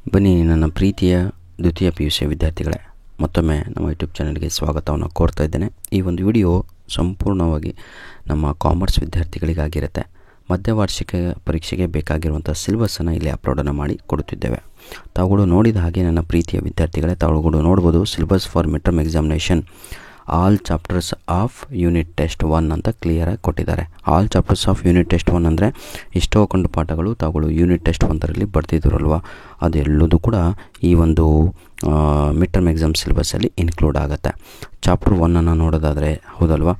ಬನ್ನಿ ನನ್ನ ಪ್ರೀತಿಯ ದ್ವಿತೀಯ PUC ವಿದ್ಯಾರ್ಥಿಗಳೇ, ಮತ್ತೊಮ್ಮೆ ನಮ್ಮ ಯೂಟ್ಯೂಬ್ ಚಾನಲ್ಗೆ ಸ್ವಾಗತವನ್ನು ಕೋರ್ತಾ ಇದ್ದೇನೆ. ಈ ಒಂದು ವಿಡಿಯೋ ಸಂಪೂರ್ಣವಾಗಿ ನಮ್ಮ ಕಾಮರ್ಸ್ ವಿದ್ಯಾರ್ಥಿಗಳಿಗಾಗಿರುತ್ತೆ. ಮಧ್ಯವಾರ್ಷಿಕ ಪರೀಕ್ಷೆಗೆ ಬೇಕಾಗಿರುವಂಥ ಸಿಲೆಬಸ್ಸನ್ನು ಇಲ್ಲಿ ಅಪ್ಲೋಡನ್ನು ಮಾಡಿ ಕೊಡುತ್ತಿದ್ದೇವೆ. ತಾವುಗಳು ನೋಡಿದ ಹಾಗೆ ನನ್ನ ಪ್ರೀತಿಯ ವಿದ್ಯಾರ್ಥಿಗಳೇ, ತಾವುಗಳು ನೋಡ್ಬೋದು syllabus for mid term examination all chapters of unit test 1 ಅಂತ ಕ್ಲಿಯರಾಗಿ ಕೊಟ್ಟಿದ್ದಾರೆ. All chapters of unit test 1 ಅಂದರೆ ಇಷ್ಟೋ ಕಂಡು ಪಾಠಗಳು ತಾವುಗಳು ಯೂನಿಟ್ ಟೆಸ್ಟ್ 1ರಲ್ಲಿ ಬರ್ತಿದ್ರಲ್ವ, ಅದೆಲ್ಲದೂ ಕೂಡ ಈ ಒಂದು ಮಿಡ್ ಟರ್ಮ್ ಎಕ್ಸಾಮ್ ಸಿಲೆಬಸ್ಸಲ್ಲಿ ಇನ್ಕ್ಲೂಡ್ ಆಗುತ್ತೆ. ಚಾಪ್ಟರ್ 1ಅನ್ನು ನೋಡೋದಾದರೆ ಹೌದಲ್ವಾ,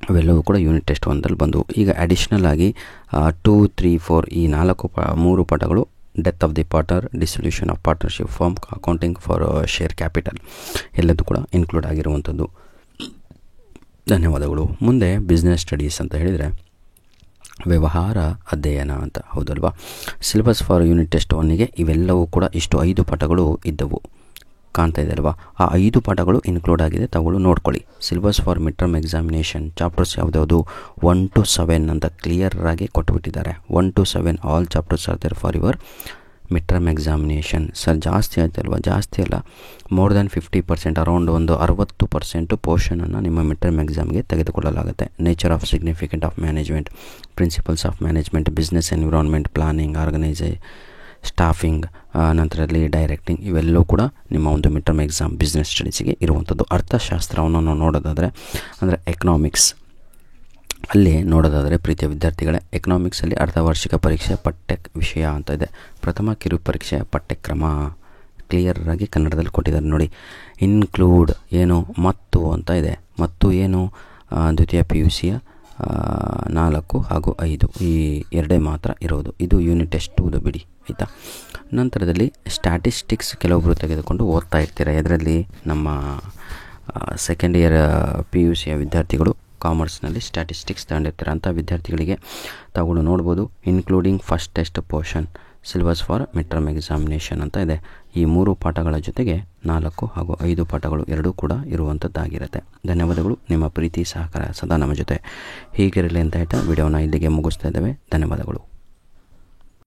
ಅವೆಲ್ಲವೂ ಕೂಡ ಯೂನಿಟ್ ಟೆಸ್ಟ್ 1ರಲ್ಲಿ ಬಂದು ಈಗ ಅಡಿಷ್ನಲ್ ಆಗಿ 2, 3, 4 ಈ 3 ಪಾಠಗಳು death of the partner, dissolution of partnership firm, accounting for share capital ಎಲ್ಲದೂ ಕೂಡ ಇನ್ಕ್ಲೂಡ್ ಆಗಿರುವಂಥದ್ದು. ಧನ್ಯವಾದಗಳು. ಮುಂದೆ ಬಿಸ್ನೆಸ್ ಸ್ಟಡೀಸ್ ಅಂತ ಹೇಳಿದರೆ ವ್ಯವಹಾರ ಅಧ್ಯಯನ ಅಂತ, ಹೌದಲ್ವಾ. ಸಿಲೆಬಸ್ ಫಾರ್ ಯೂನಿಟ್ ಟೆಸ್ಟ್ 1ಗೆ ಇವೆಲ್ಲವೂ ಕೂಡ ಇಷ್ಟು 5 ಪಾಠಗಳು ಇದ್ದವು, ಕಾಣ್ತಾ ಇದೆ ಅಲ್ವಾ. ಆ 5 ಪಾಠಗಳು ಇನ್ಕ್ಲೂಡ್ ಆಗಿದೆ, ತಾವುಗಳು ನೋಡ್ಕೊಳ್ಳಿ. Syllabus for mid term examination chapters ಯಾವುದ್ಯಾವುದು 1 to 7 ಅಂತ ಕ್ಲಿಯರಾಗಿ ಕೊಟ್ಟುಬಿಟ್ಟಿದ್ದಾರೆ. 1 to 7 all chapters are there for your mid term examination. Sir ಜಾಸ್ತಿ ಆಯ್ತಲ್ವಾ? ಜಾಸ್ತಿ ಅಲ್ಲ, ಮೋರ್ ದ್ಯಾನ್ 50%, ಅರೌಂಡ್ ಒಂದು 60% ಪೋರ್ಷನನ್ನು ನಿಮ್ಮ ಮಿಡ್ ಟರ್ಮ್ ಎಕ್ಸಾಮ್ಗೆ ತೆಗೆದುಕೊಳ್ಳಲಾಗುತ್ತೆ. Nature of significant of management, principles of management, business environment, planning, staffing, ನಂತರದಲ್ಲಿ ಡೈರೆಕ್ಟಿಂಗ್, ಇವೆಲ್ಲವೂ ಕೂಡ ನಿಮ್ಮ ಒಂದು ಮಿಡ್ ಟರ್ಮ್ ಎಕ್ಸಾಮ್ ಬಿಸ್ನೆಸ್ ಸ್ಟಡೀಸಿಗೆ ಇರುವಂಥದ್ದು. ಅರ್ಥಶಾಸ್ತ್ರವನ್ನು ನಾವು ನೋಡೋದಾದರೆ ಅಂದರೆ ಎಕನಾಮಿಕ್ಸ್ ಅಲ್ಲಿ ನೋಡೋದಾದರೆ ಪ್ರೀತಿಯ ವಿದ್ಯಾರ್ಥಿಗಳೇ, ಎಕನಾಮಿಕ್ಸಲ್ಲಿ ಅರ್ಧವಾರ್ಷಿಕ ಪರೀಕ್ಷೆ ಪಠ್ಯ ವಿಷಯ ಅಂತ ಇದೆ. ಪ್ರಥಮ ಕಿರು ಪರೀಕ್ಷೆಯ ಪಠ್ಯಕ್ರಮ ಕ್ಲಿಯರಾಗಿ ಕನ್ನಡದಲ್ಲಿ ಕೊಟ್ಟಿದ್ದಾರೆ ನೋಡಿ. ಇನ್ಕ್ಲೂಡ್ ಏನು ಮತ್ತು ಅಂತ ಇದೆ, ಮತ್ತು ಏನು ದ್ವಿತೀಯ PUCಯ 4 ಹಾಗೂ 5 ಈ ಎರಡೇ ಮಾತ್ರ ಇರೋದು. ಇದು ಯೂನಿಟ್ ಟೆಸ್ಟ್ 2 ಬಿಡಿ, ಆಯಿತಾ. ನಂತರದಲ್ಲಿ ಸ್ಟ್ಯಾಟಿಸ್ಟಿಕ್ಸ್ ಕೆಲವೊಬ್ಬರು ತೆಗೆದುಕೊಂಡು ಓದ್ತಾ ಇರ್ತೀರ. ಇದರಲ್ಲಿ ನಮ್ಮ ಸೆಕೆಂಡ್ ಇಯರ್ PUCಯ ವಿದ್ಯಾರ್ಥಿಗಳು ಕಾಮರ್ಸ್ನಲ್ಲಿ ಸ್ಟ್ಯಾಟಿಸ್ಟಿಕ್ಸ್ ತಗೊಂಡಿರ್ತಾರೆ ಅಂತ ವಿದ್ಯಾರ್ಥಿಗಳಿಗೆ ತಾವುಗಳು ನೋಡ್ಬೋದು. Including first test portion syllabus for mid term examination ಅಂತ ಇದೆ. ಈ 3 ಪಾಠಗಳ ಜೊತೆಗೆ 4 ಹಾಗೂ 5 ಪಾಠಗಳು ಎರಡೂ ಕೂಡ ಇರುವಂಥದ್ದಾಗಿರುತ್ತೆ. ಧನ್ಯವಾದಗಳು. ನಿಮ್ಮ ಪ್ರೀತಿ ಸಹಕಾರ ಸದಾ ನಮ್ಮ ಜೊತೆ ಹೀಗಿರಲಿ ಅಂತ ಹೇಳ್ತಾ ವಿಡಿಯೋನ ಇಲ್ಲಿಗೆ ಮುಗಿಸ್ತಾ ಇದ್ದೇವೆ. ಧನ್ಯವಾದಗಳು.